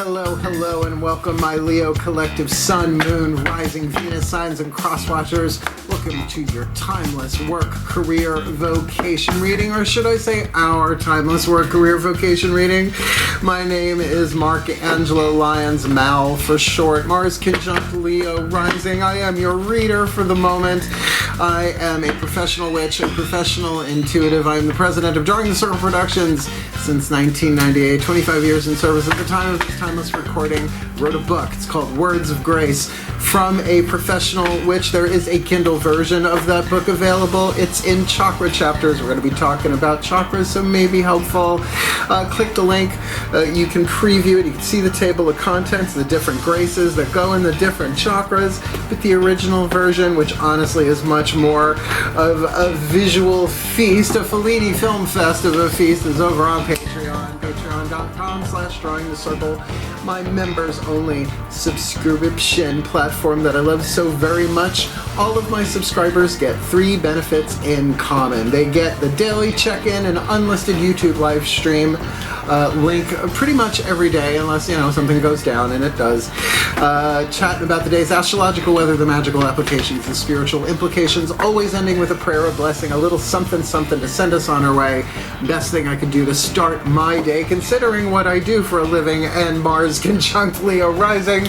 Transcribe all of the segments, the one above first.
Hello, and welcome, my Leo collective Sun, Moon, Rising, Venus signs, and cross-watchers. Welcome to your timeless work, career, vocation reading, or should I say our timeless work, career, vocation reading. My name is Mark Angelo Lyons, Mal for short, Mars conjunct Leo rising. I am your reader for the moment. I am a professional witch, a professional intuitive. I am the president of Drawing the Circle Productions since 1998, 25 years in service. At the time of this timeless recording, wrote a book. It's called Words of Grace. From a professional witch, there is a Kindle version of that book available. It's in chakra chapters. We're going to be talking about chakras, so maybe helpful. Click the link. You can preview it. You can see the table of contents, the different graces that go in the different chakras. But the original version, which honestly is much more of a visual feast, a Fellini film fest of a feast, is over on Patreon, patreon.com/drawing the circle, my members only subscription platform that I love so very much. All of my subscribers get 3 benefits in common. They get the daily check-in and unlisted YouTube live stream link pretty much every day, unless, something goes down, and it does. Chatting about the day's astrological weather, the magical applications, the spiritual implications, always ending with a prayer, a blessing, a little something to send us on our way. Best thing I could do to start my day, considering what I do for a living, and Mars conjunct Leo rising.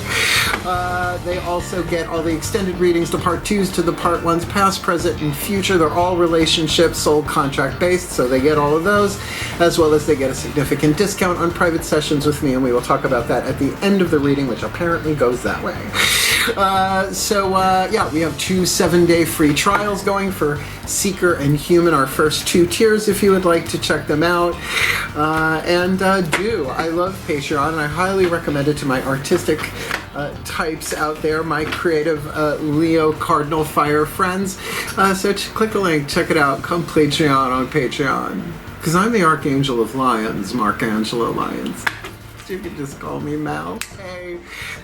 They also get all the extended readings, the part 2s to the part 1s, past, present, and future. They're all relationship, soul contract based, so they get all of those, as well as they get a significant discount on private sessions with me, and we will talk about that at the end of the reading, which apparently goes that way. We have 2 7-day free trials going for Seeker and Human, our first 2 tiers, if you would like to check them out. I love Patreon, and I highly recommend it to my artistic types out there, my creative Leo Cardinal Fire friends. Click the link, check it out, come Patreon on Patreon. Because I'm the Archangel of Lions, Mark Angelo Lyons. You can just call me Mal. Hey,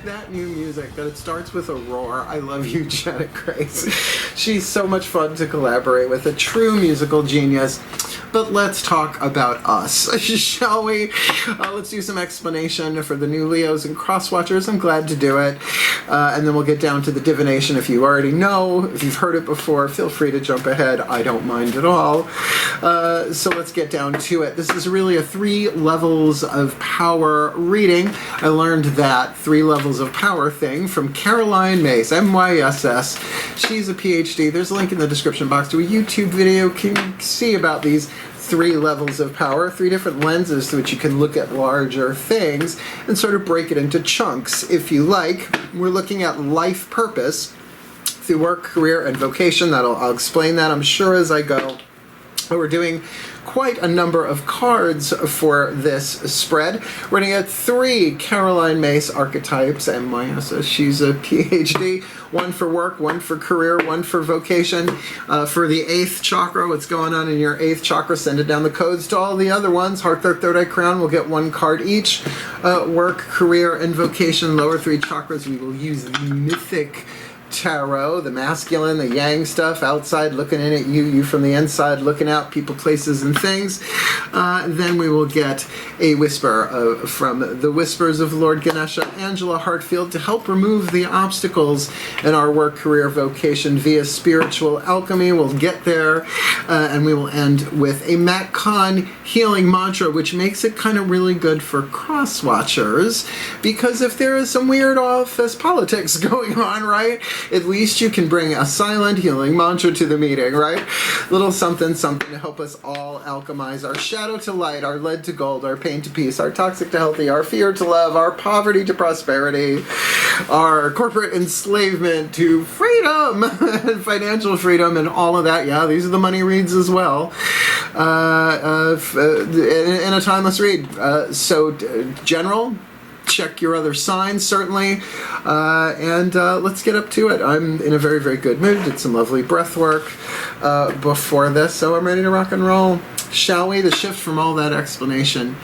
that new music, that it starts with a roar. I love you, Janet Grace. She's so much fun to collaborate with, a true musical genius. But let's talk about us, shall we? Let's do some explanation for the new Leos and crosswatchers. I'm glad to do it. And then we'll get down to the divination. If you already know, if you've heard it before, feel free to jump ahead. I don't mind at all. So let's get down to it. This is really a 3 levels of power reading. I learned that 3 levels of power thing from Caroline Myss, MYSS. She's a PhD. There's a link in the description box to a YouTube video. You can see about these 3 levels of power, 3 different lenses through which you can look at larger things and sort of break it into chunks, if you like. We're looking at life purpose through work, career, and vocation. I'll explain that, I'm sure, as I go. We're doing quite a number of cards for this spread. We're going to get 3 Caroline Myss archetypes, MYSS. She's a PhD. 1 for work, 1 for career, 1 for vocation. For the 8th chakra, what's going on in your 8th chakra, send it down the codes to all the other ones. Heart, third eye, crown, we'll get 1 card each. Work, career, and vocation, lower 3 chakras, we will use the mythic tarot, the masculine, the yang stuff, outside looking in at you from the inside looking out, people, places, and things. Then we will get a whisper from the whispers of Lord Ganesha, Angela Hartfield, to help remove the obstacles in our work, career, vocation via spiritual alchemy. We'll get there, and we will end with a Matt Kahn healing mantra, which makes it kind of really good for cross-watchers, because if there is some weird office politics going on, right, at least you can bring a silent healing mantra to the meeting, right? Little something to help us all alchemize our shadow to light, our lead to gold, our pain to peace, our toxic to healthy, our fear to love, our poverty to prosperity, our corporate enslavement to freedom and financial freedom and all of that. Yeah, these are the money reads as well. In a timeless read. General, check your other signs, certainly, and let's get up to it. I'm in a very, very good mood. Did some lovely breath work before this, so I'm ready to rock and roll. Shall we? The shift from all that explanation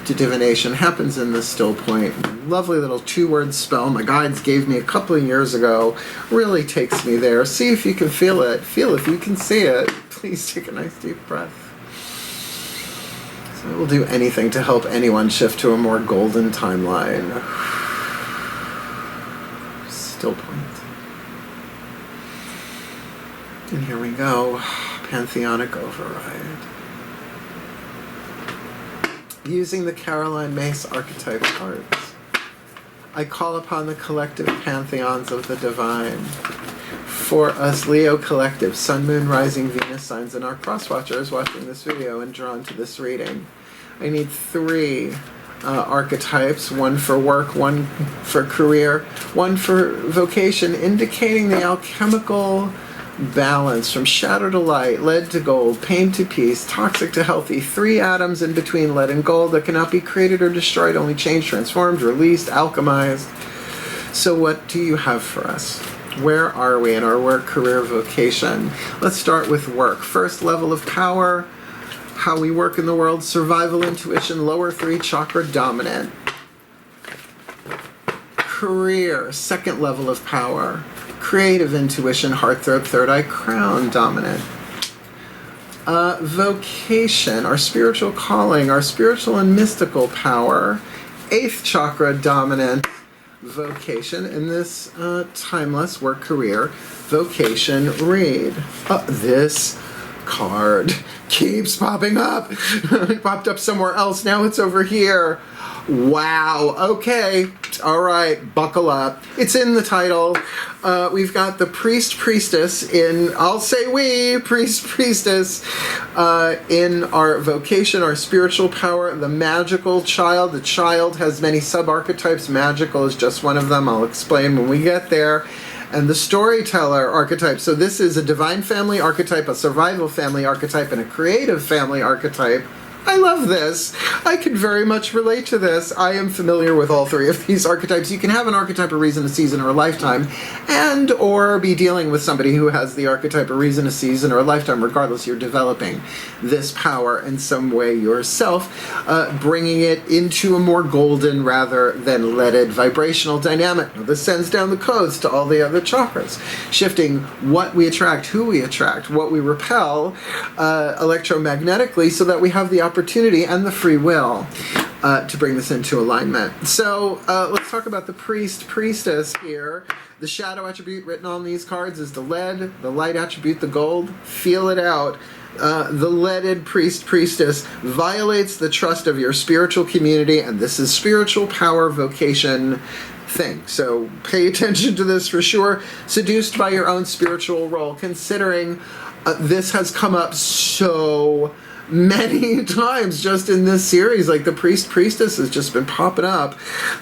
to divination happens in the still point. Lovely little 2-word spell my guides gave me a couple of years ago. Really takes me there. See if you can feel it. Feel if you can see it. Please take a nice deep breath. So I will do anything to help anyone shift to a more golden timeline. Still point. And here we go. Pantheonic override. Using the Caroline Myss archetype cards, I call upon the collective pantheons of the divine. For us Leo collective, Sun, Moon, Rising, Venus signs, and our cross-watchers watching this video and drawn to this reading, I need 3 archetypes, one for work, one for career, one for vocation, indicating the alchemical balance from shadow to light, lead to gold, pain to peace, toxic to healthy, 3 atoms in between lead and gold that cannot be created or destroyed, only changed, transformed, released, alchemized. So what do you have for us? Where are we in our work, career, vocation? Let's start with work. First level of power, how we work in the world, survival, intuition, lower 3 chakra dominant. Career, second level of power, creative intuition, heart, throat, third eye, crown dominant. Vocation, our spiritual calling, our spiritual and mystical power, 8th chakra dominant. Vocation in this timeless work, career, vocation read. This card keeps popping up. It popped up somewhere else. Now it's over here. Wow. Okay. All right. Buckle up. It's in the title. We've got the priest, priestess in, I'll say we, priest, priestess, in our vocation, our spiritual power, the magical child. The child has many sub-archetypes. Magical is just one of them. I'll explain when we get there. And the storyteller archetype. So this is a divine family archetype, a survival family archetype, and a creative family archetype. I love this. I can very much relate to this. I am familiar with all 3 of these archetypes. You can have an archetype, a reason, a season, or a lifetime, and or be dealing with somebody who has the archetype, a reason, a season, or a lifetime. Regardless, you're developing this power in some way yourself, bringing it into a more golden rather than leaded vibrational dynamic. Now, this sends down the codes to all the other chakras, shifting what we attract, who we attract, what we repel electromagnetically, so that we have the opportunity and the free will to bring this into alignment. So let's talk about the priest, priestess here. The shadow attribute written on these cards is the lead, the light attribute, the gold. Feel it out. The leaded priest, priestess violates the trust of your spiritual community, and this is spiritual power, vocation thing. So pay attention to this for sure. Seduced by your own spiritual role, considering this has come up so many times just in this series. Like the priest, priestess has just been popping up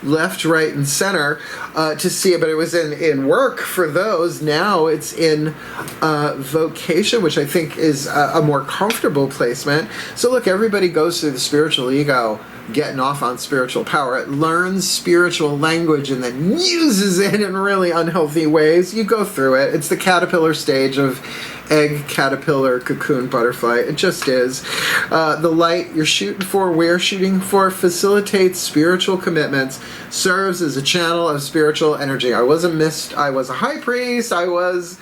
left, right, and center to see it. But it was in work for those. Now it's in vocation, which I think is a more comfortable placement. So look, everybody goes through the spiritual ego, getting off on spiritual power. It learns spiritual language and then uses it in really unhealthy ways. You go through it. It's the caterpillar stage of egg, caterpillar, cocoon, butterfly. It just is. The light you're shooting for, we're shooting for, facilitates spiritual commitments, serves as a channel of spiritual energy. I was a mist, I was a high priest, I was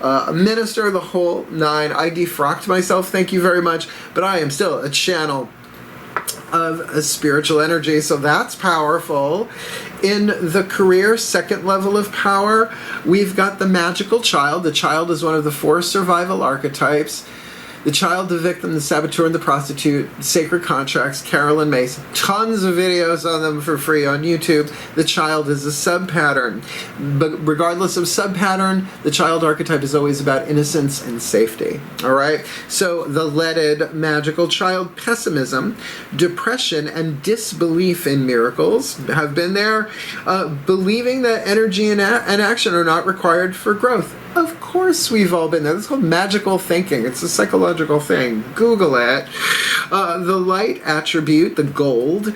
a minister, the whole 9. I defrocked myself, thank you very much, but I am still a channel of a spiritual energy, so that's powerful. In the career, second level of power, we've got the magical child. The child is one of the 4 survival archetypes. The child, the victim, the saboteur, and the prostitute, sacred contracts, Caroline Myss. Tons of videos on them for free on YouTube. The child is a sub-pattern. But regardless of sub-pattern, the child archetype is always about innocence and safety. All right? So the leaded magical child, pessimism, depression, and disbelief in miracles have been there. Believing that energy and action are not required for growth. Of course we've all been there. It's called magical thinking. It's a psychological thing. Google it. The light attribute, the gold,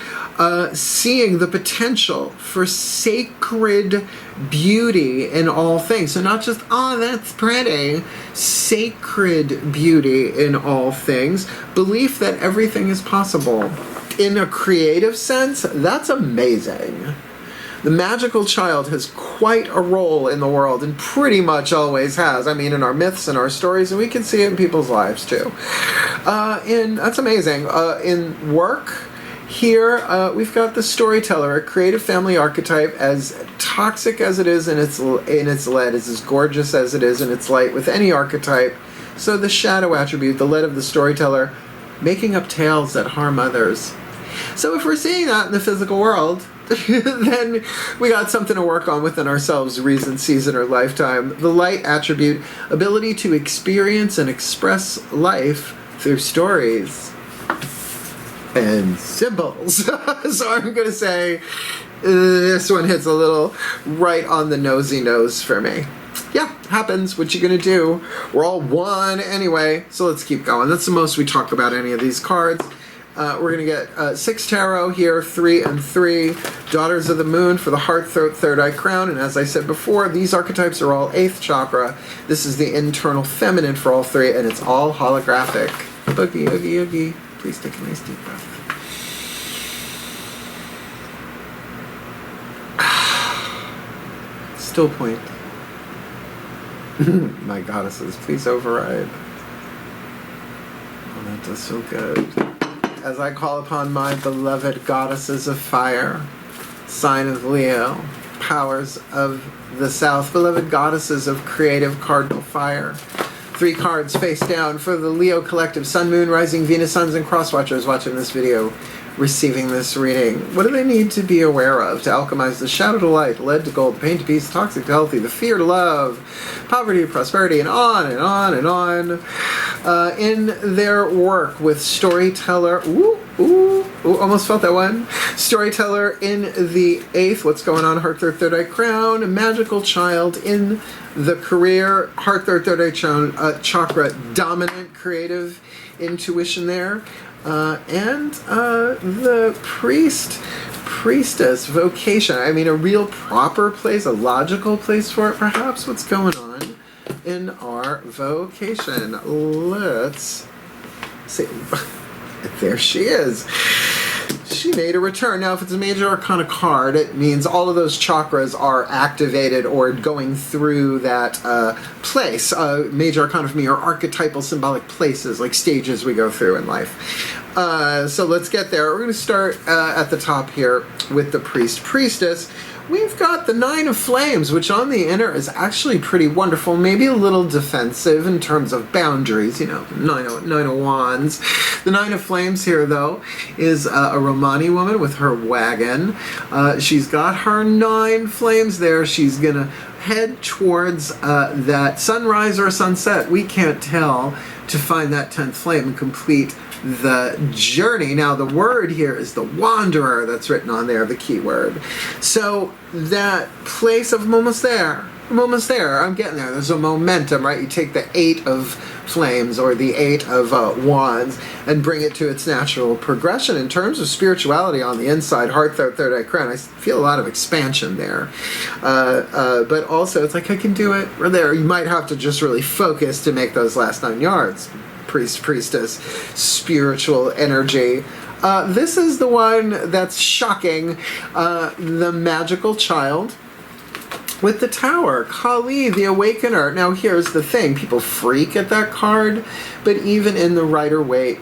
seeing the potential for sacred beauty in all things. So not just, oh, that's pretty. Sacred beauty in all things. Belief that everything is possible. In a creative sense, that's amazing. The magical child has quite a role in the world and pretty much always has. I mean, in our myths and our stories, and we can see it in people's lives too. That's amazing. In work, here we've got the storyteller, a creative family archetype, as toxic as it is in its lead, is as gorgeous as it is in its light with any archetype. So the shadow attribute, the lead of the storyteller, making up tales that harm others. So if we're seeing that in the physical world, then we got something to work on within ourselves, reason, season, or lifetime. The light attribute, ability to experience and express life through stories and symbols. So I'm going to say this one hits a little right on the nosy nose for me. Yeah, happens. What you gonna do? We're all one anyway, so let's keep going. That's the most we talk about any of these cards. We're gonna get 6 tarot here, 3 and 3. Daughters of the Moon for the heart, throat, third eye, crown. And as I said before, these archetypes are all 8th chakra. This is the internal feminine for all 3, and it's all holographic. Boogie, oogie, oogie. Please take a nice deep breath. Still point. My goddesses, please override. Oh, that does so good. As I call upon my beloved goddesses of fire, sign of Leo, powers of the south, beloved goddesses of creative cardinal fire. 3 cards face down for the Leo collective, Sun, Moon, Rising, Venus, Suns, and Cross Watchers watching this video, receiving this reading. What do they need to be aware of to alchemize the shadow to light, lead to gold, pain to peace, toxic to healthy, the fear to love, poverty to prosperity, and on and on and on. In their work with Storyteller, almost felt that one. Storyteller in the 8th, what's going on, heart, third eye, crown, magical child in the career, heart, third eye, chakra, dominant creative intuition there. And the priestess, vocation. I mean, a real proper place, a logical place for it, perhaps. What's going on in our vocation? Let's see. There she is. She made a return. Now, if it's a major arcana card, it means all of those chakras are activated or going through that place. Major arcana for me are archetypal symbolic places, like stages we go through in life. So let's get there. We're going to start at the top here with the priestess. We've got the 9 of Flames, which on the inner is actually pretty wonderful, maybe a little defensive in terms of boundaries, 9 of Wands. The 9 of Flames here, though, is a Romani woman with her wagon. She's got her 9 flames there. She's going to head towards that sunrise or sunset, we can't tell, to find that 10th flame and complete the journey. Now, the word here is the wanderer that's written on there, the key word. So that place of I'm almost there, I'm getting there. There's a momentum, right? You take the 8 of flames or the 8 of wands and bring it to its natural progression. In terms of spirituality on the inside, heart, third eye, crown, I feel a lot of expansion there. But also, it's like I can do it. Or there, you might have to just really focus to make those last 9 yards. Priestess, spiritual energy. This is the one that's shocking. The magical child with the tower, Kali, the awakener. Now here's the thing, people freak at that card, but even in the Rider-Waite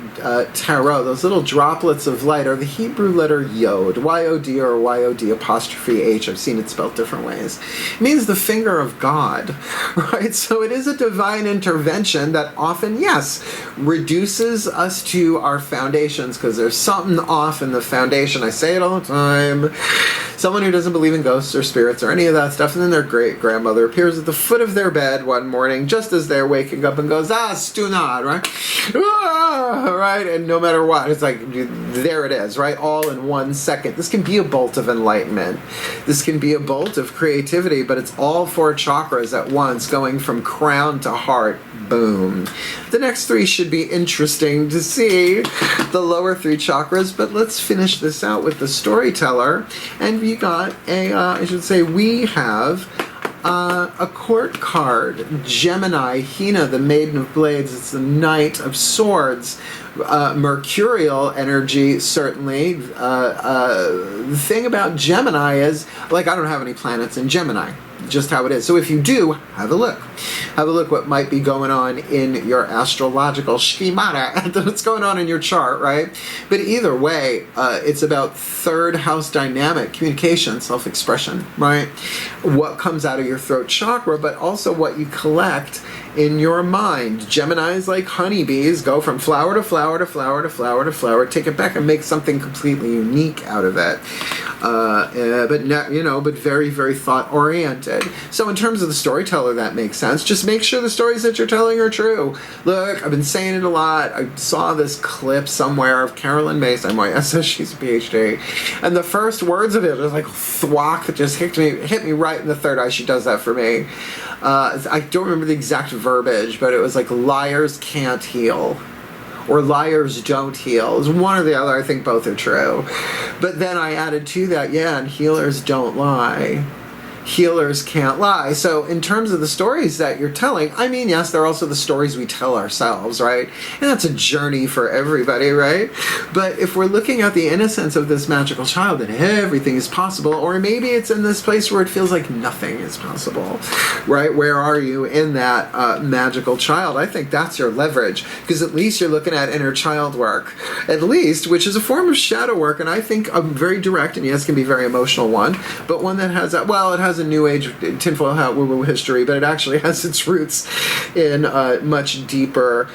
tarot, those little droplets of light are the Hebrew letter Yod, Y-O-D or Y-O-D apostrophe H. I've seen it spelled different ways. It means the finger of God, right? So it is a divine intervention that often, yes, reduces us to our foundations because there's something off in the foundation. I say it all the time. Someone who doesn't believe in ghosts or spirits or any of that stuff, and then their great-grandmother appears at the foot of their bed one morning just as they're waking up and goes, stunad, right? Right? And no matter what, it's like, there it is, right? All in 1 second. This can be a bolt of enlightenment. This can be a bolt of creativity, but it's all 4 chakras at once, going from crown to heart. Boom. The next 3 should be interesting to see, the lower 3 chakras, but let's finish this out with the storyteller. And we got we have A court card, Gemini, Hina, the Maiden of Blades. It's the Knight of Swords. Mercurial energy, certainly. The thing about Gemini is, like, I don't have any planets in Gemini. Just how it is. So if you do, have a look. Have a look what might be going on in your astrological schemata, what's going on in your chart, right? But either way, it's about third house dynamic, communication, self-expression, right? What comes out of your throat chakra, but also what you collect in your mind. Geminis, like honeybees, go from flower to flower to flower to flower to flower, take it back and make something completely unique out of it. But very, very thought-oriented. So in terms of the storyteller, that makes sense. Just make sure the stories that you're telling are true. Look, I've been saying it a lot. I saw this clip somewhere of Carolyn Mason. I says she's a PhD. And the first words of it was like thwack. It just hit me right in the third eye. She does that for me. I don't remember the exact verbiage, but it was like liars can't heal. Or liars don't heal. It's one or the other. I think both are true. But then I added to that, and healers don't lie. Healers can't lie. So in terms of the stories that you're telling, I mean, yes, they're also the stories we tell ourselves, right? And that's a journey for everybody, right? But if we're looking at the innocence of this magical child, that everything is possible, or maybe it's in this place where it feels like nothing is possible, right? Where are you in that magical child? I think that's your leverage, because at least you're looking at inner child work, at least, which is a form of shadow work, and I think a very direct, and yes, can be very emotional one, but one that has that, well, it has a new age tinfoil hat woo-woo history, but it actually has its roots in much deeper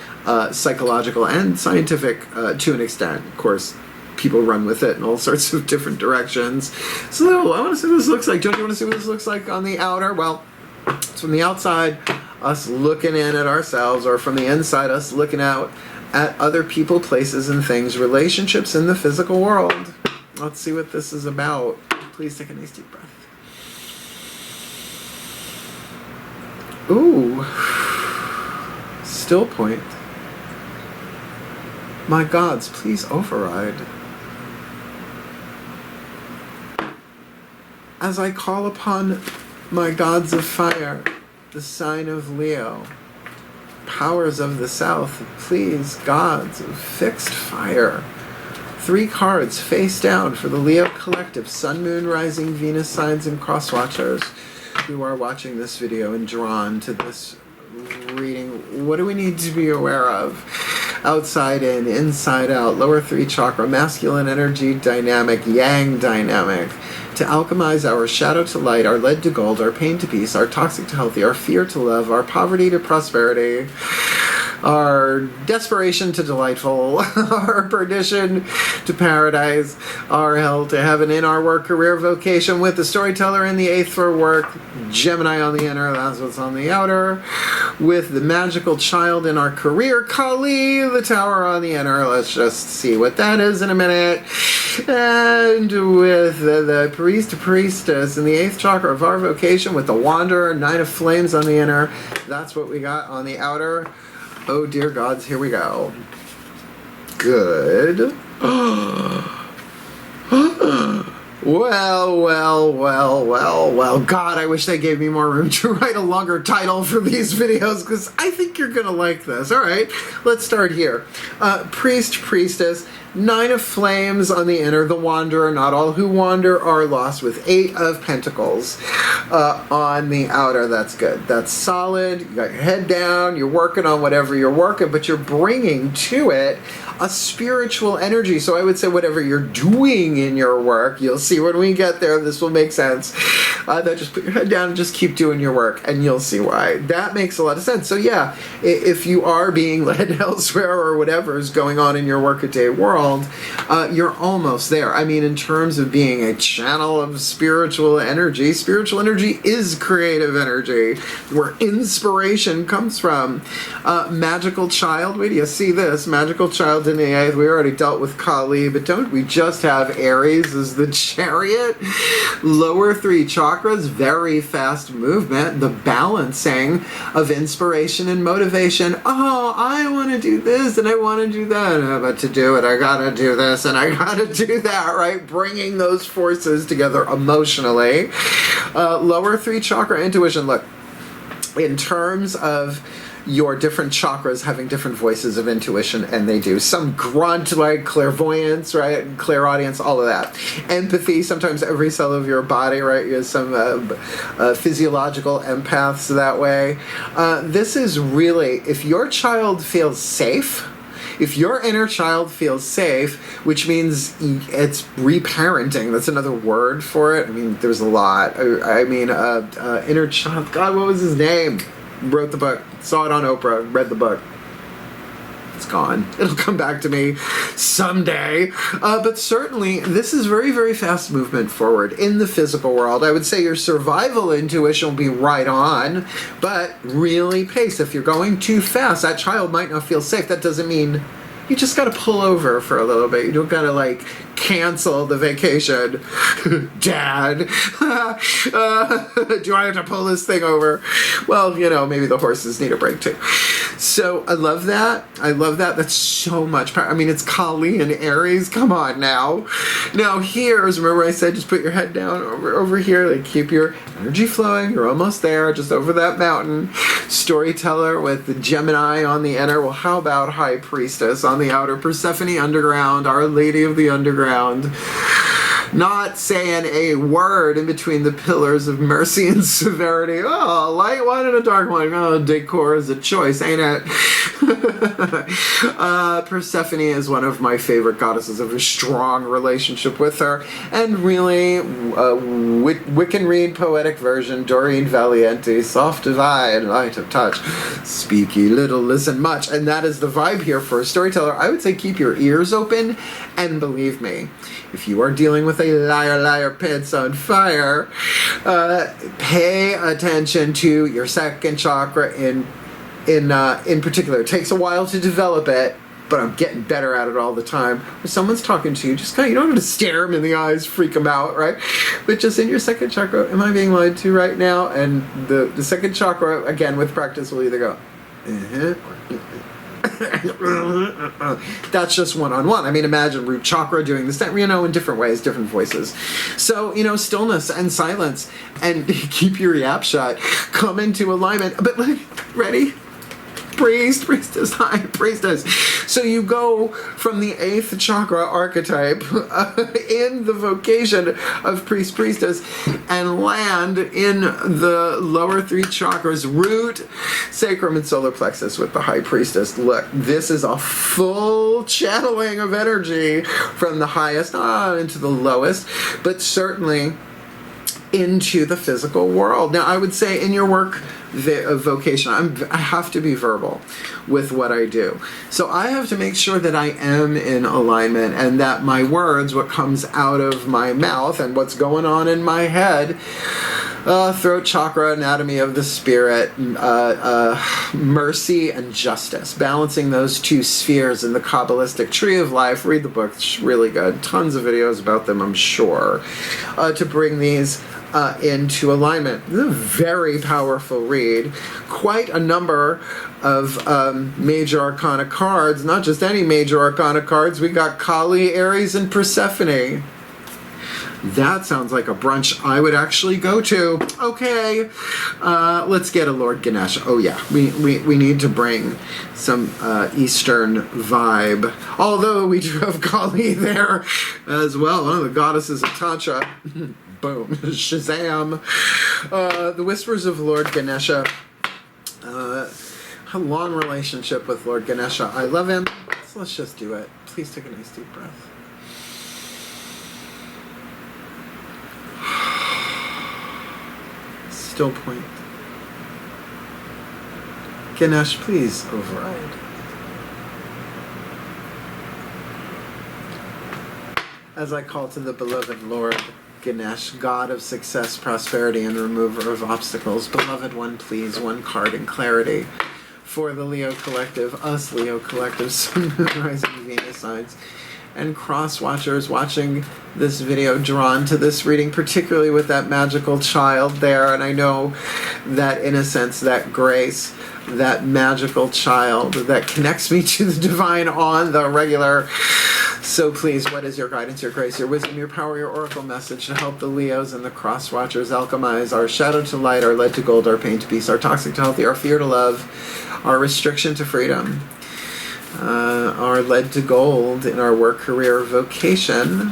psychological and scientific to an extent. Of course, people run with it in all sorts of different directions. So I want to see what this looks like. Don't you want to see what this looks like on the outer? Well, it's from the outside, us looking in at ourselves, or from the inside, us looking out at other people, places, and things, relationships in the physical world. Let's see what this is about. Please take a nice deep breath. Ooh, still point. My gods, please override. As I call upon my gods of fire, the sign of Leo, powers of the south, please, gods of fixed fire. 3 cards face down for the Leo collective, Sun, Moon, Rising, Venus signs, and cross watchers who are watching this video and drawn to this reading. What do we need to be aware of? Outside in, inside out, lower 3 chakra, masculine energy dynamic, yang dynamic. To alchemize our shadow to light, our lead to gold, our pain to peace, our toxic to healthy, our fear to love, our poverty to prosperity, our desperation to delightful, our perdition to paradise, our hell to heaven, in our work, career, vocation, with the storyteller in the 8th for work, Gemini on the inner, that's what's on the outer, with the magical child in our career, Kali, the tower on the inner. Let's just see what that is in a minute. And with the priestess in the 8th chakra of our vocation, with the wanderer, 9 of flames on the inner, that's what we got on the outer. Oh dear gods, here we go. Good. Well. God, I wish they gave me more room to write a longer title for these videos, because I think you're gonna like this. All right, let's start here. Priestess, 9 of flames on the inner, the wanderer. Not all who wander are lost, with 8 of pentacles on the outer. That's good. That's solid. You got your head down. You're working on whatever you're working, but you're bringing to it a spiritual energy. So I would say whatever you're doing in your work, you'll see when we get there, this will make sense. That just put your head down and just keep doing your work, and you'll see why. That makes a lot of sense. So yeah, if you are being led elsewhere or whatever is going on in your workaday world, you're almost there. I mean, in terms of being a channel of spiritual energy is creative energy, where inspiration comes from. Magical child, wait do you see this? Magical child in the 8th, we already dealt with Kali, but don't we just have Aries as the chariot? Lower 3 chakras. chakras, very fast movement, the balancing of inspiration and motivation. Oh, I want to do this and I want to do that, but to do it, I gotta do this and I gotta do that, right? Bringing those forces together emotionally. Lower 3 chakra intuition. Look, in terms of your different chakras having different voices of intuition, and they do. Some grunt, like clairvoyance, right? Clairaudience, all of that. Empathy, sometimes every cell of your body, right? You have some physiological empaths that way. This is really, if your child feels safe, if your inner child feels safe, which means it's reparenting, that's another word for it. I mean, there's a lot. Inner child, God, what was his name? Wrote the book, saw it on Oprah, read the book. It's gone. It'll come back to me someday. But certainly, this is very, very fast movement forward in the physical world. I would say your survival intuition will be right on, but really pace. If you're going too fast, that child might not feel safe. That doesn't mean you just got to pull over for a little bit. You don't got to, like, cancel the vacation. Dad, do I have to pull this thing over? Well, you know, maybe the horses need a break too. So I love that. I love that. That's so much power. I mean, it's Kali and Aries. Come on now. Now here's, remember I said just put your head down over here, like keep your energy flowing. You're almost there, just over that mountain. Storyteller with the Gemini on the inner. Well, how about High Priestess on the outer? Persephone underground, Our Lady of the Underground. Not saying a word in between the pillars of mercy and severity. Oh, light one and a dark one. Oh, decor is a choice, ain't it? Persephone is one of my favorite goddesses. I have a strong relationship with her. And really, Wiccan Reed poetic version, Doreen Valiente, soft divine, light of touch, speaky little, listen much. And that is the vibe here for a storyteller. I would say keep your ears open, and believe me, if you are dealing with a liar pants on fire, pay attention to your second chakra in particular. It takes a while to develop it, but I'm getting better at it all the time. If someone's talking to you, just kind of, you don't have to stare them in the eyes, freak them out, right? But just in your second chakra, am I being lied to right now? And the second chakra, again, with practice, will either go, that's just one-on-one. I mean, imagine root chakra doing this, in different ways, different voices. So, stillness and silence, and keep your yap shut. Come into alignment. But, ready? Priestess, high priestess. So you go from the 8th chakra archetype in the vocation of priestess and land in the lower 3 chakras, root, sacrum, and solar plexus with the high priestess. Look, this is a full channeling of energy from the highest into the lowest, but certainly into the physical world. Now, I would say in your work vocation, I have to be verbal with what I do. So I have to make sure that I am in alignment and that my words, what comes out of my mouth and what's going on in my head, throat chakra, anatomy of the spirit, mercy and justice, balancing those 2 spheres in the Kabbalistic tree of life. Read the book, it's really good. Tons of videos about them, I'm sure, to bring these into alignment. This is a very powerful read. Quite a number of major arcana cards, not just any major arcana cards. We got Kali, Aries, and Persephone. That sounds like a brunch I would actually go to. Okay, let's get a Lord Ganesha. Oh yeah, we need to bring some Eastern vibe. Although we do have Kali there as well, one of the goddesses of Tantra. Boom, Shazam. The Whispers of Lord Ganesha. A long relationship with Lord Ganesha. I love him. So let's just do it. Please take a nice deep breath. Still point. Ganesh, please override. As I call to the beloved Lord Ganesh, God of success, prosperity, and remover of obstacles, beloved one, please, one card in clarity for the Leo Collective, us Leo Collective, Sun, Moon, Rising, Venus signs, and cross-watchers watching this video drawn to this reading, particularly with that magical child there. And I know that innocence, that grace, that magical child that connects me to the divine on the regular. So please, what is your guidance, your grace, your wisdom, your power, your oracle message to help the Leos and the cross-watchers alchemize our shadow to light, our lead to gold, our pain to peace, our toxic to healthy, our fear to love, our restriction to freedom, our lead to gold in our work, career, vocation,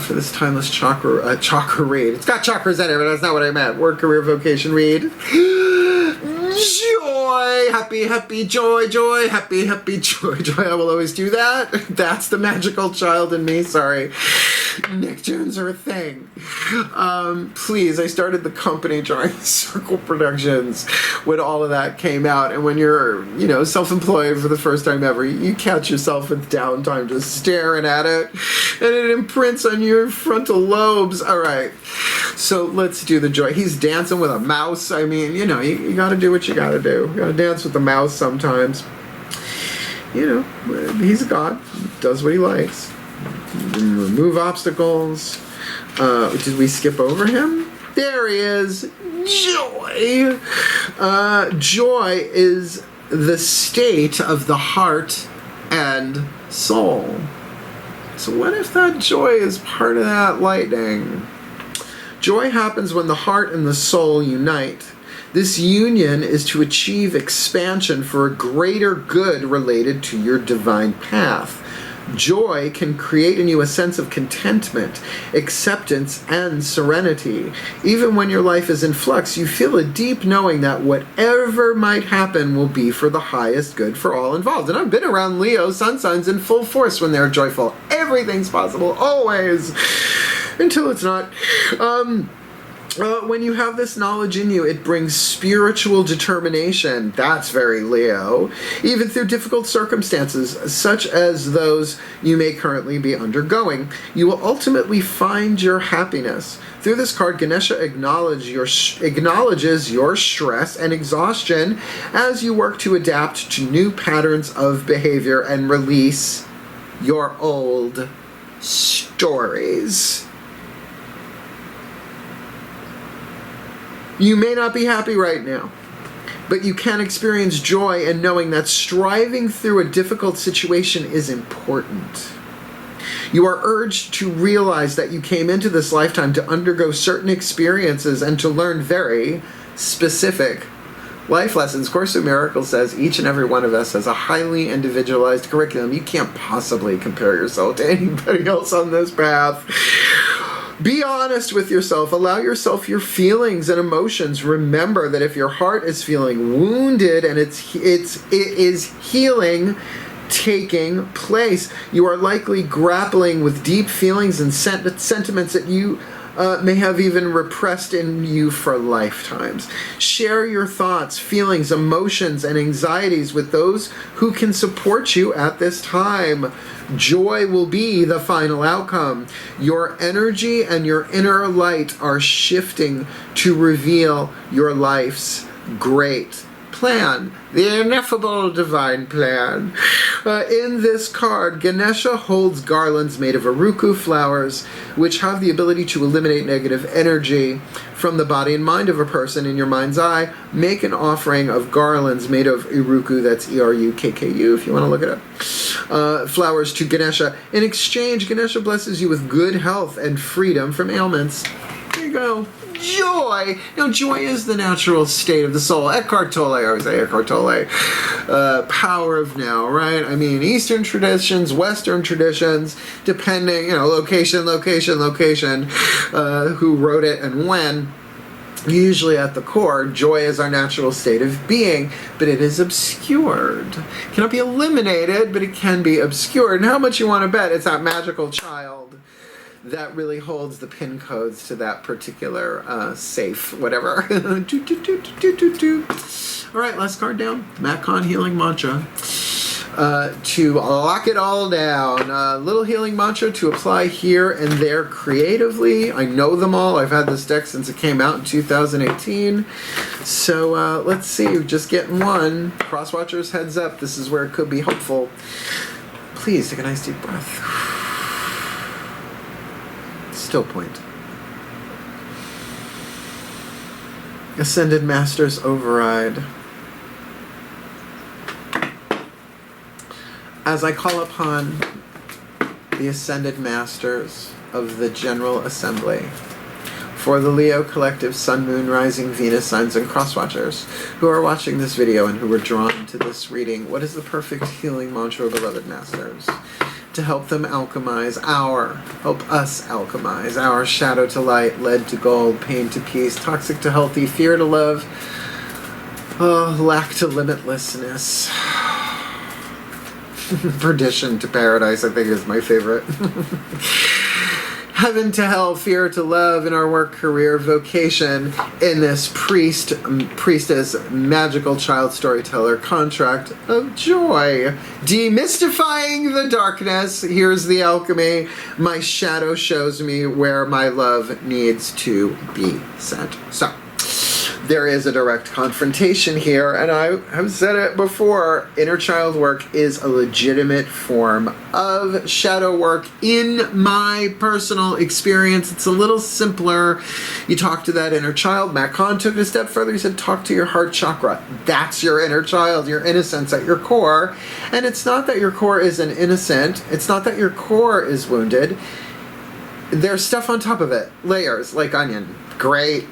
for this timeless chakra read. It's got chakras in it, but that's not what I meant. Work, career, vocation read. Joy, happy, joy, happy, joy. I will always do that. That's the magical child in me. Sorry. Nicktoons are a thing. Please, I started the company during Circle Productions when all of that came out. And when you're, self-employed for the first time ever, you catch yourself with downtime just staring at it. And it imprints on your frontal lobes. All right. So let's do the joy. He's dancing with a mouse. I mean, you got to do what you got to do. You got to dance with the mouse sometimes. He's a god. Does what he likes. Remove obstacles. Did we skip over him? There he is. Joy. Joy is the state of the heart and soul. So what if that joy is part of that lightning? Joy happens when the heart and the soul unite. This union is to achieve expansion for a greater good related to your divine path. Joy can create in you a sense of contentment, acceptance, and serenity. Even when your life is in flux, you feel a deep knowing that whatever might happen will be for the highest good for all involved. And I've been around Leo sun signs in full force when they're joyful. Everything's possible, always, until it's not. When you have this knowledge in you, it brings spiritual determination. That's very Leo. Even through difficult circumstances, such as those you may currently be undergoing, you will ultimately find your happiness. Through this card, Ganesha acknowledges your stress and exhaustion as you work to adapt to new patterns of behavior and release your old stories. You may not be happy right now, but you can experience joy in knowing that striving through a difficult situation is important. You are urged to realize that you came into this lifetime to undergo certain experiences and to learn very specific life lessons. Course in Miracles says each and every one of us has a highly individualized curriculum. You can't possibly compare yourself to anybody else on this path. Be honest with yourself. Allow yourself your feelings and emotions. Remember that if your heart is feeling wounded and it is healing taking place, you are likely grappling with deep feelings and sentiments that you may have even repressed in you for lifetimes. Share your thoughts, feelings, emotions, and anxieties with those who can support you at this time. Joy will be the final outcome. Your energy and your inner light are shifting to reveal your life's great plan, the ineffable divine plan. In this card, Ganesha holds garlands made of Uruku flowers, which have the ability to eliminate negative energy from the body and mind of a person. In your mind's eye, make an offering of garlands made of Uruku, that's E-R-U-K-K-U, if you want to look it up, flowers to Ganesha. In exchange, Ganesha blesses you with good health and freedom from ailments. There you go. Joy. Joy is the natural state of the soul. Eckhart Tolle, I always say Eckhart Tolle. Power of now, right? I mean, Eastern traditions, Western traditions, depending, location, who wrote it and when. Usually at the core, joy is our natural state of being, but it is obscured. It cannot be eliminated, but it can be obscured. And how much you want to bet it's that magical child that really holds the pin codes to that particular safe, whatever. All right, last card down. Macon Healing Mantra. To lock it all down. Little healing mantra to apply here and there creatively. I know them all. I've had this deck since it came out in 2018. So let's see. Just getting one. Crosswatchers, heads up. This is where it could be hopeful. Please take a nice deep breath. Still point. Ascended Masters override. As I call upon the Ascended Masters of the General Assembly for the Leo Collective Sun, Moon, Rising, Venus, Signs, and Crosswatchers who are watching this video and who were drawn to this reading, what is the perfect healing mantra, beloved Masters, to help them help us alchemize our shadow to light, lead to gold, pain to peace, toxic to healthy, fear to love, lack to limitlessness, perdition to paradise, I think is my favorite. Heaven to hell, fear to love in our work, career, vocation in this priestess, magical child storyteller contract of joy. Demystifying the darkness. Here's the alchemy. My shadow shows me where my love needs to be sent. So, there is a direct confrontation here, and I have said it before, inner child work is a legitimate form of shadow work in my personal experience. It's a little simpler. You talk to that inner child. Matt Kahn took it a step further. He said, talk to your heart chakra. That's your inner child, your innocence at your core. And it's not that your core isn't innocent. It's not that your core is wounded. There's stuff on top of it. Layers, like onion. Great.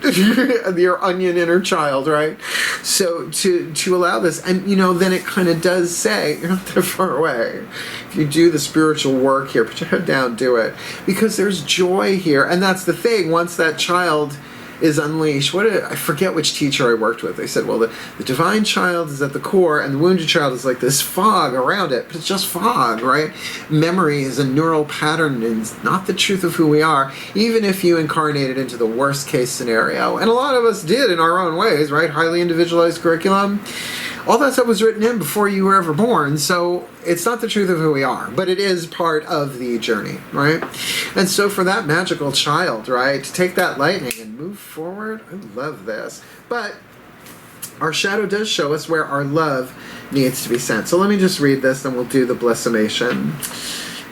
Your onion inner child, right? So to allow this, and then it kind of does say, you're not that far away. If you do the spiritual work here, put your head down, do it. Because there's joy here. And that's the thing. Once that child is unleashed, I forget which teacher I worked with. They said, well, the divine child is at the core and the wounded child is like this fog around it, but it's just fog, right? Memory is a neural pattern and it's not the truth of who we are, even if you incarnated into the worst case scenario. And a lot of us did in our own ways, right? Highly individualized curriculum. All that stuff was written in before you were ever born, so it's not the truth of who we are, but it is part of the journey, right? And so for that magical child, right, to take that lightning and move forward, I love this. But our shadow does show us where our love needs to be sent. So let me just read this, then we'll do the blessimation.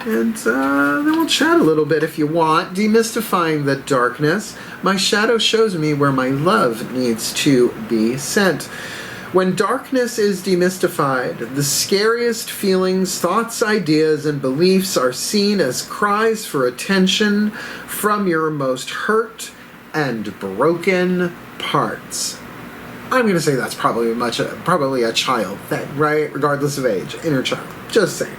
And then we'll chat a little bit if you want. Demystifying the darkness. My shadow shows me where my love needs to be sent. When darkness is demystified, the scariest feelings, thoughts, ideas, and beliefs are seen as cries for attention from your most hurt and broken parts. I'm going to say that's probably a child, right? Regardless of age, inner child. Just saying.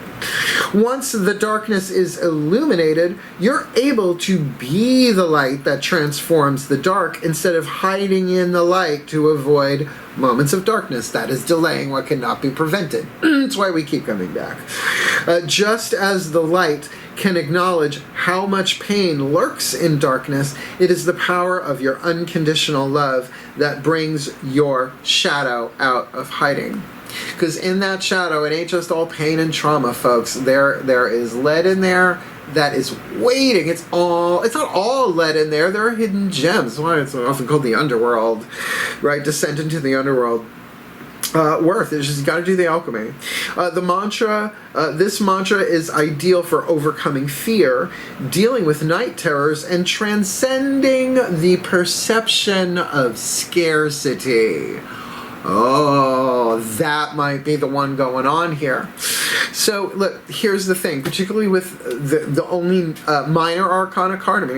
Once the darkness is illuminated, you're able to be the light that transforms the dark instead of hiding in the light to avoid moments of darkness. That is delaying what cannot be prevented. That's why we keep coming back. Just as the light can acknowledge how much pain lurks in darkness, it is the power of your unconditional love that brings your shadow out of hiding. Because in that shadow, it ain't just all pain and trauma, folks. There is lead in there that is waiting. It's not all lead in there. There are hidden gems. That's why it's often called the underworld, right? Descent into the underworld. Worth. It's just you got to do the alchemy. The mantra. This mantra is ideal for overcoming fear, dealing with night terrors, and transcending the perception of scarcity. Oh, that might be the one going on here. So, look, here's the thing, particularly with the only minor arcana card. I mean,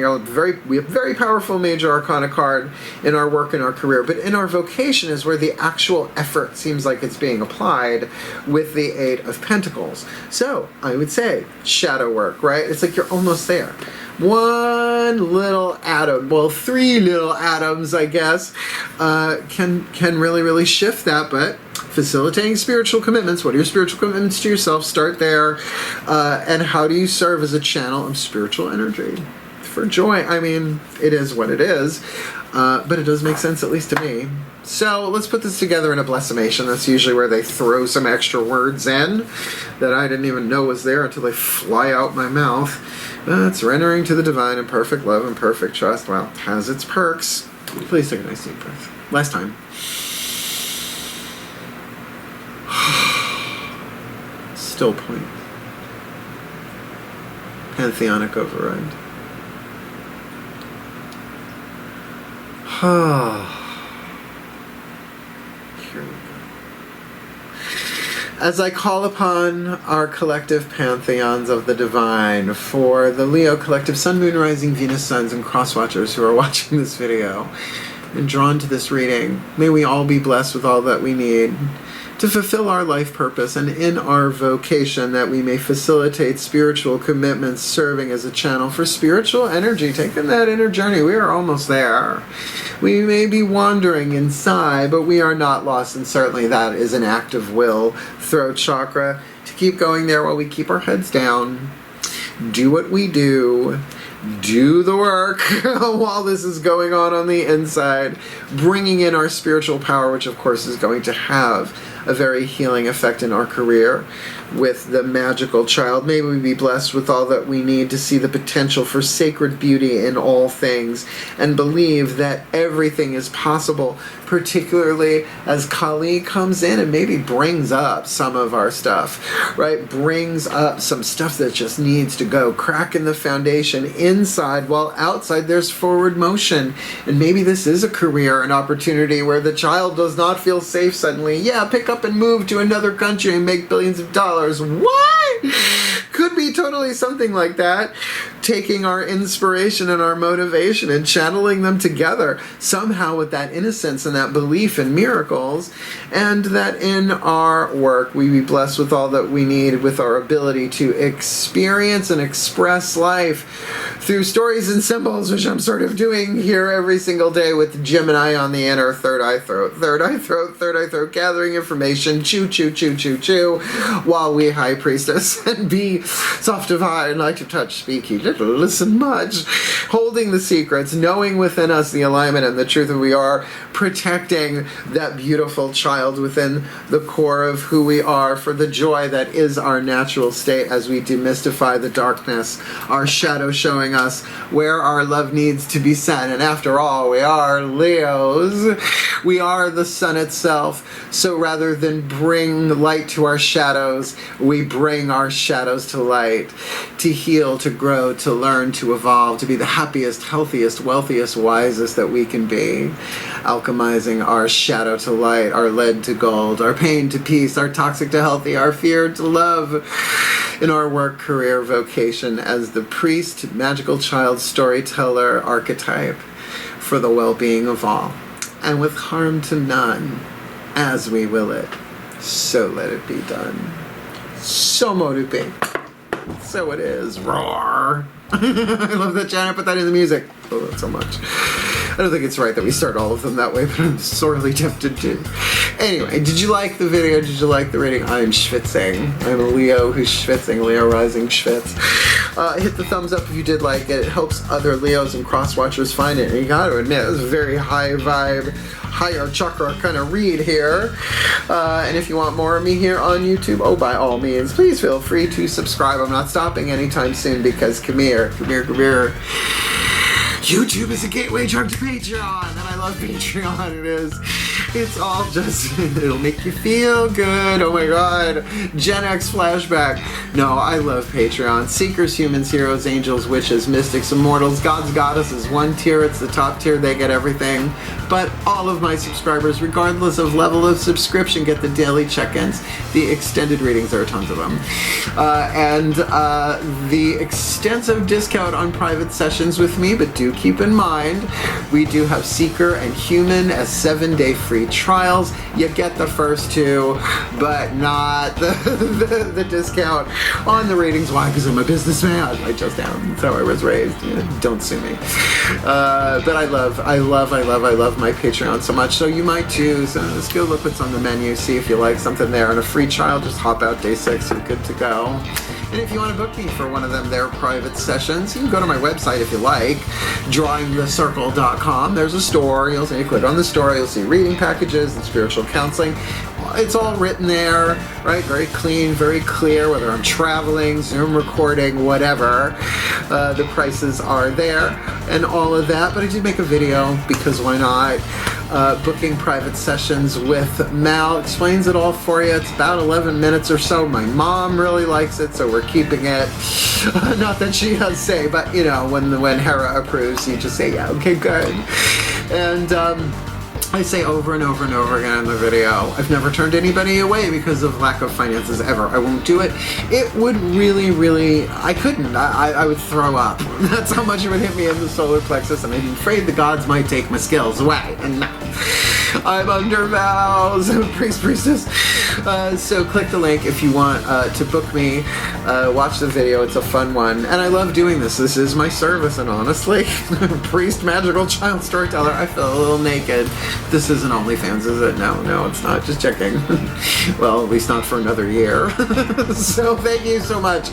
we have very powerful major arcana card in our work and our career, but in our vocation is where the actual effort seems like it's being applied with the Eight of Pentacles. So, I would say shadow work, right? It's like you're almost there. One little atom, well, three little atoms, I guess, can really, really shift that. But facilitating spiritual commitments, what are your spiritual commitments to yourself? Start there. And how do you serve as a channel of spiritual energy for joy? I mean, it is what it is, but it does make sense, at least to me. So let's put this together in a blessimation. That's usually where they throw some extra words in that I didn't even know was there until they fly out my mouth. Surrendering to the divine in perfect love and perfect trust. Well, has its perks. Please take a nice deep breath. Last time. Still point. Pantheonic override. Here we go. As I call upon our collective pantheons of the divine, for the Leo collective Sun, Moon, Rising, Venus, Suns, and Crosswatchers who are watching this video and drawn to this reading, may we all be blessed with all that we need to fulfill our life purpose, and in our vocation that we may facilitate spiritual commitments, serving as a channel for spiritual energy, taking that inner journey. We are almost there. We may be wandering inside, but we are not lost, and certainly that is an act of will, throat chakra, to keep going there while we keep our heads down, do what we do the work while this is going on the inside, bringing in our spiritual power, which of course is going to have a very healing effect in our career with the magical child. May we be blessed with all that we need to see the potential for sacred beauty in all things and believe that everything is possible, particularly as Kali comes in and maybe brings up some of our stuff, right? Brings up some stuff that just needs to go, cracking the foundation inside, while outside there's forward motion. And maybe this is a career, an opportunity where the child does not feel safe suddenly. Yeah, pick up and move to another country and make billions of dollars. What? Could be totally something like that. Taking our inspiration and our motivation and channeling them together somehow with that innocence and that belief in miracles, and that in our work we be blessed with all that we need, with our ability to experience and express life through stories and symbols, which I'm sort of doing here every single day with Gemini on the inner third eye throat, gathering information, chew, while we high priestess and be soft of eye and light of touch, speak ye little, listen much, holding the secrets, knowing within us the alignment and the truth of who we are, protecting that beautiful child within the core of who we are for the joy that is our natural state as we demystify the darkness, our shadow showing us where our love needs to be set. And after all, we are Leos. We are the sun itself. So rather than bring light to our shadows, we bring our shadows to light, to heal, to grow, to learn, to evolve, to be the happiest, healthiest, wealthiest, wisest that we can be. Alchemizing our shadow to light, our lead to gold, our pain to peace, our toxic to healthy, our fear to love, in our work, career, vocation as the priest, magical child, storyteller archetype for the well-being of all, and with harm to none, as we will it, so let it be done. So mote it be. So it is. Roar. I love that Janet put that in the music. I love it so much. I don't think it's right that we start all of them that way, but I'm sorely tempted to. Anyway, did you like the video? Did you like the reading? I'm schwitzing. I'm a Leo who's schwitzing. Leo rising schwitz. Hit the thumbs up if you did like it. It helps other Leos and cross-watchers find it. And you got to admit, it was a very high vibe, higher chakra kind of read here. And if you want more of me here on YouTube, oh, by all means, please feel free to subscribe. I'm not stopping anytime soon because come here. YouTube is a gateway drug to Patreon, and I love Patreon. It's all just, it'll make you feel good. Oh my god. Gen X flashback. No, I love Patreon. Seekers, humans, heroes, angels, witches, mystics, immortals, gods, goddesses, one tier. It's the top tier. They get everything. But all of my subscribers, regardless of level of subscription, get the daily check-ins. The extended readings, there are tons of them. And the extensive discount on private sessions with me, but do keep in mind, we do have Seeker and Human as 7-day free trials. You get the first two, but not the discount on the readings. Why? Because I'm a businessman. I just am. That's how I was raised. Yeah, don't sue me. But I love my Patreon so much. So you might too. So just go look what's on the menu, see if you like something there. And a free trial, just hop out day 6. You're good to go. And if you want to book me for one of them, their private sessions, you can go to my website if you like, drawingthecircle.com. There's a store. You'll see, click on the store. You'll see reading packages and spiritual counseling. It's all written there, right? Very clean, very clear, whether I'm traveling, Zoom recording, whatever. The prices are there and all of that. But I did make a video because why not? booking private sessions with Mal. Explains it all for you. It's about 11 minutes or so. My mom really likes it, so we're keeping it. Not that she does say, but you know, when Hera approves, you just say, yeah, okay, good. And I say over and over and over again in the video, I've never turned anybody away because of lack of finances ever. I won't do it. It would really, I couldn't. I would throw up. That's how much it would hit me in the solar plexus, and I'm afraid the gods might take my skills away. And no. I'm under vows, priestess. So click the link if you want to book me. Watch the video. It's a fun one. And I love doing this. This is my service, and honestly, priest, magical child storyteller, I feel a little naked. This isn't OnlyFans, is it? No, it's not. Just checking. Well, at least not for another year. So thank you so much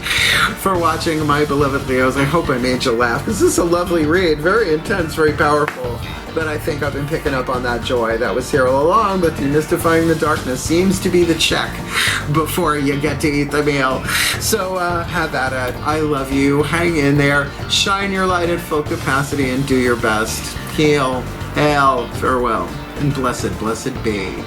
for watching, my beloved Leos. I hope I made you laugh. This is a lovely read. Very intense, very powerful. But I think I've been picking up on that joy that was here all along, but demystifying the darkness seems to be the check before you get to eat the meal. So have at it. I love you. Hang in there. Shine your light at full capacity and do your best. Heal, hail, farewell, and blessed be.